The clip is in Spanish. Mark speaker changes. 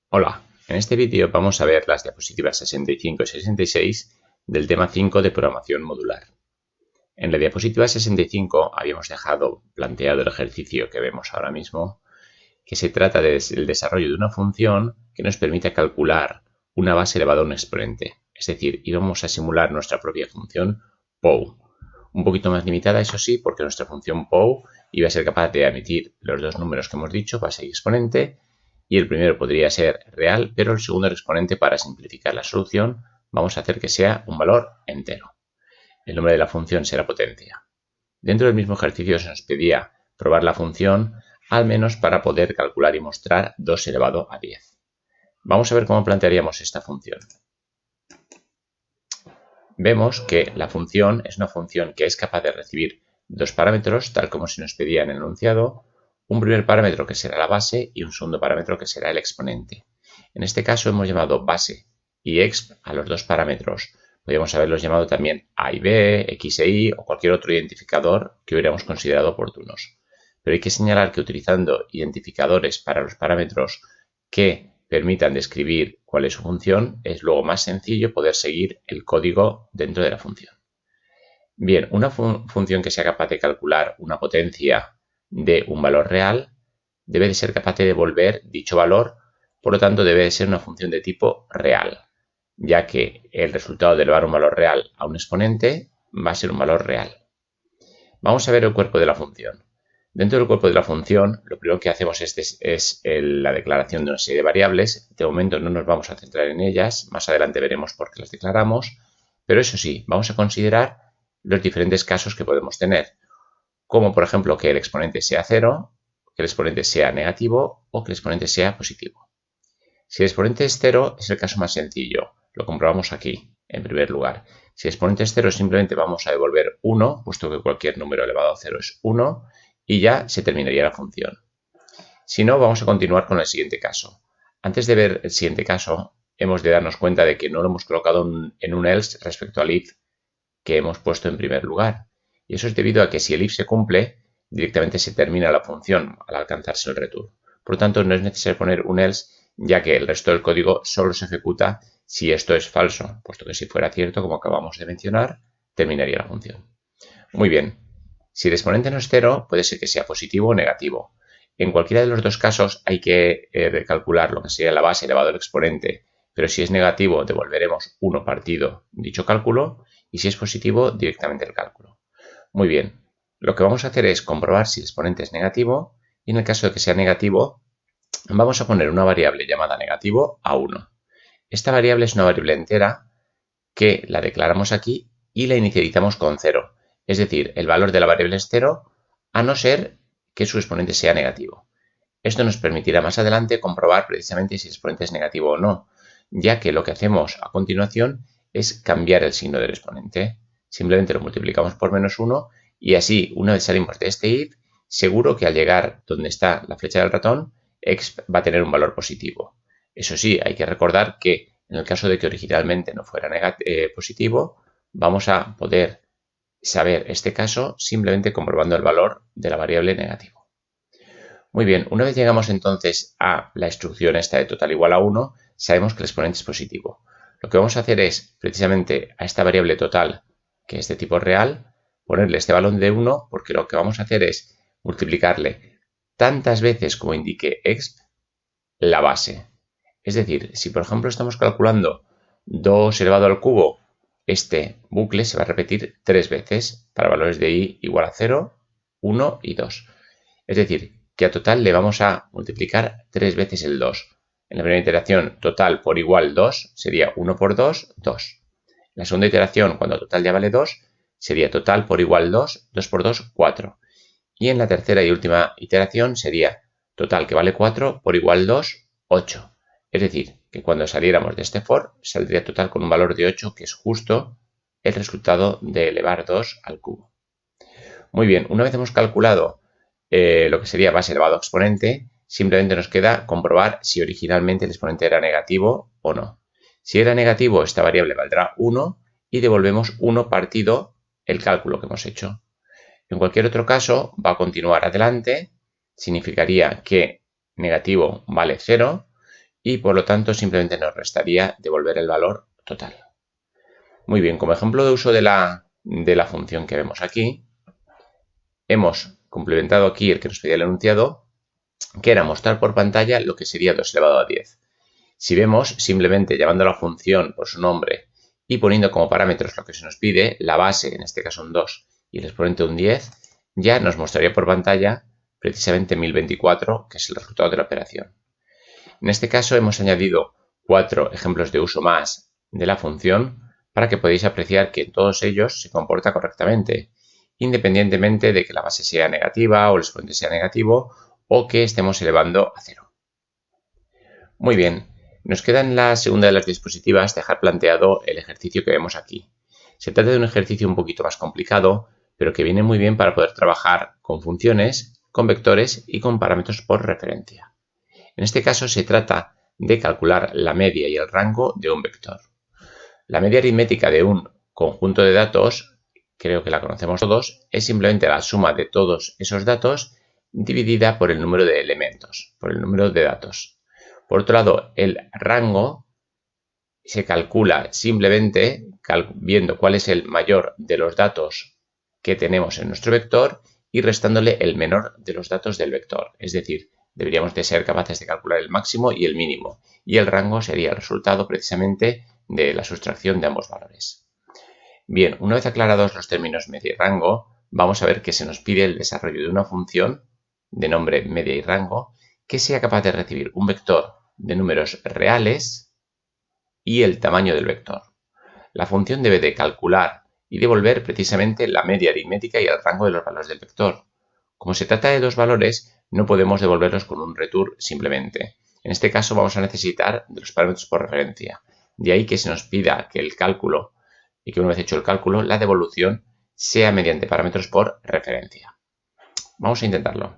Speaker 1: Hola, en este vídeo vamos a ver las diapositivas 65 y 66 del tema 5 de programación modular. En la diapositiva 65 habíamos dejado planteado el ejercicio que vemos ahora mismo, que se trata del desarrollo de una función que nos permite calcular una base elevada a un exponente. Es decir, íbamos a simular nuestra propia función POW. Un poquito más limitada, eso sí, porque nuestra función POW iba a ser capaz de emitir los dos números que hemos dicho, base y exponente, y el primero podría ser real, pero el segundo exponente, para simplificar la solución, vamos a hacer que sea un valor entero. El nombre de la función será potencia. Dentro del mismo ejercicio se nos pedía probar la función, al menos para poder calcular y mostrar 2 elevado a 10. Vamos a ver cómo plantearíamos esta función. Vemos que la función es una función que es capaz de recibir dos parámetros, tal como se nos pedía en el enunciado, un primer parámetro que será la base y un segundo parámetro que será el exponente. En este caso hemos llamado base y exp a los dos parámetros. Podríamos haberlos llamado también a y b, x e y o cualquier otro identificador que hubiéramos considerado oportunos. Pero hay que señalar que utilizando identificadores para los parámetros que permitan describir cuál es su función, es luego más sencillo poder seguir el código dentro de la función. Bien, una función que sea capaz de calcular una potencia de un valor real debe de ser capaz de devolver dicho valor, por lo tanto debe de ser una función de tipo real, ya que el resultado de elevar un valor real a un exponente va a ser un valor real. Vamos a ver el cuerpo de la función. Dentro del cuerpo de la función, lo primero que hacemos es la declaración de una serie de variables. De momento no nos vamos a centrar en ellas, más adelante veremos por qué las declaramos, pero eso sí, vamos a considerar los diferentes casos que podemos tener, como por ejemplo que el exponente sea 0, que el exponente sea negativo o que el exponente sea positivo. Si el exponente es 0 es el caso más sencillo, lo comprobamos aquí, en primer lugar. Si el exponente es 0 simplemente vamos a devolver 1, puesto que cualquier número elevado a 0 es 1, y ya se terminaría la función. Si no, vamos a continuar con el siguiente caso. Antes de ver el siguiente caso, hemos de darnos cuenta de que no lo hemos colocado en un else respecto al if que hemos puesto en primer lugar. Y eso es debido a que si el if se cumple, directamente se termina la función al alcanzarse el return. Por lo tanto, no es necesario poner un else, ya que el resto del código solo se ejecuta si esto es falso, puesto que si fuera cierto, como acabamos de mencionar, terminaría la función. Muy bien. Si el exponente no es 0, puede ser que sea positivo o negativo. En cualquiera de los dos casos hay que recalcular lo que sería la base elevado al exponente, pero si es negativo devolveremos 1 partido dicho cálculo y si es positivo directamente el cálculo. Muy bien, lo que vamos a hacer es comprobar si el exponente es negativo y en el caso de que sea negativo vamos a poner una variable llamada negativo a 1. Esta variable es una variable entera que la declaramos aquí y la inicializamos con 0. Es decir, el valor de la variable es 0 a no ser que su exponente sea negativo. Esto nos permitirá más adelante comprobar precisamente si el exponente es negativo o no, ya que lo que hacemos a continuación es cambiar el signo del exponente. Simplemente lo multiplicamos por -1 y así, una vez salimos de este if, seguro que al llegar donde está la flecha del ratón, exp va a tener un valor positivo. Eso sí, hay que recordar que en el caso de que originalmente no fuera positivo, vamos a poder saber este caso simplemente comprobando el valor de la variable negativo. Muy bien, una vez llegamos entonces a la instrucción esta de total igual a 1, sabemos que el exponente es positivo. Lo que vamos a hacer es, precisamente a esta variable total, que es de tipo real, ponerle este valor de 1, porque lo que vamos a hacer es multiplicarle tantas veces como indique exp la base. Es decir, si por ejemplo estamos calculando 2 elevado al cubo, este bucle se va a repetir 3 veces para valores de i igual a 0, 1 y 2. Es decir, que a total le vamos a multiplicar 3 veces el 2. En la primera iteración, total por igual 2 sería 1 por 2, 2. En la segunda iteración, cuando total ya vale 2, sería total por igual 2, 2 por 2, 4. Y en la tercera y última iteración sería total que vale 4 por igual 2, 8. Es decir, que cuando saliéramos de este for, saldría total con un valor de 8, que es justo el resultado de elevar 2 al cubo. Muy bien, una vez hemos calculado lo que sería base elevado a exponente, simplemente nos queda comprobar si originalmente el exponente era negativo o no. Si era negativo, esta variable valdrá 1 y devolvemos 1 partido el cálculo que hemos hecho. En cualquier otro caso, va a continuar adelante, significaría que negativo vale 0 y por lo tanto simplemente nos restaría devolver el valor total. Muy bien, como ejemplo de uso de la función que vemos aquí, hemos complementado aquí el que nos pedía el enunciado, que era mostrar por pantalla lo que sería 2 elevado a 10. Si vemos, simplemente llamando a la función por su nombre y poniendo como parámetros lo que se nos pide, la base, en este caso un 2, y el exponente un 10, ya nos mostraría por pantalla precisamente 1024, que es el resultado de la operación. En este caso hemos añadido 4 ejemplos de uso más de la función para que podáis apreciar que en todos ellos se comporta correctamente, independientemente de que la base sea negativa o el exponente sea negativo o que estemos elevando a 0. Muy bien, nos queda en la segunda de las diapositivas dejar planteado el ejercicio que vemos aquí. Se trata de un ejercicio un poquito más complicado, pero que viene muy bien para poder trabajar con funciones, con vectores y con parámetros por referencia. En este caso se trata de calcular la media y el rango de un vector. La media aritmética de un conjunto de datos, creo que la conocemos todos, es simplemente la suma de todos esos datos dividida por el número de elementos, por el número de datos. Por otro lado, el rango se calcula simplemente viendo cuál es el mayor de los datos que tenemos en nuestro vector y restándole el menor de los datos del vector. Es decir, deberíamos de ser capaces de calcular el máximo y el mínimo. Y el rango sería el resultado precisamente de la sustracción de ambos valores. Bien, una vez aclarados los términos media y rango, vamos a ver que se nos pide el desarrollo de una función de nombre media y rango que sea capaz de recibir un vector de números reales y el tamaño del vector. La función debe de calcular y devolver precisamente la media aritmética y el rango de los valores del vector. Como se trata de dos valores, no podemos devolverlos con un return simplemente. En este caso vamos a necesitar de los parámetros por referencia. De ahí que se nos pida que el cálculo y que una vez hecho el cálculo, la devolución sea mediante parámetros por referencia. Vamos a intentarlo.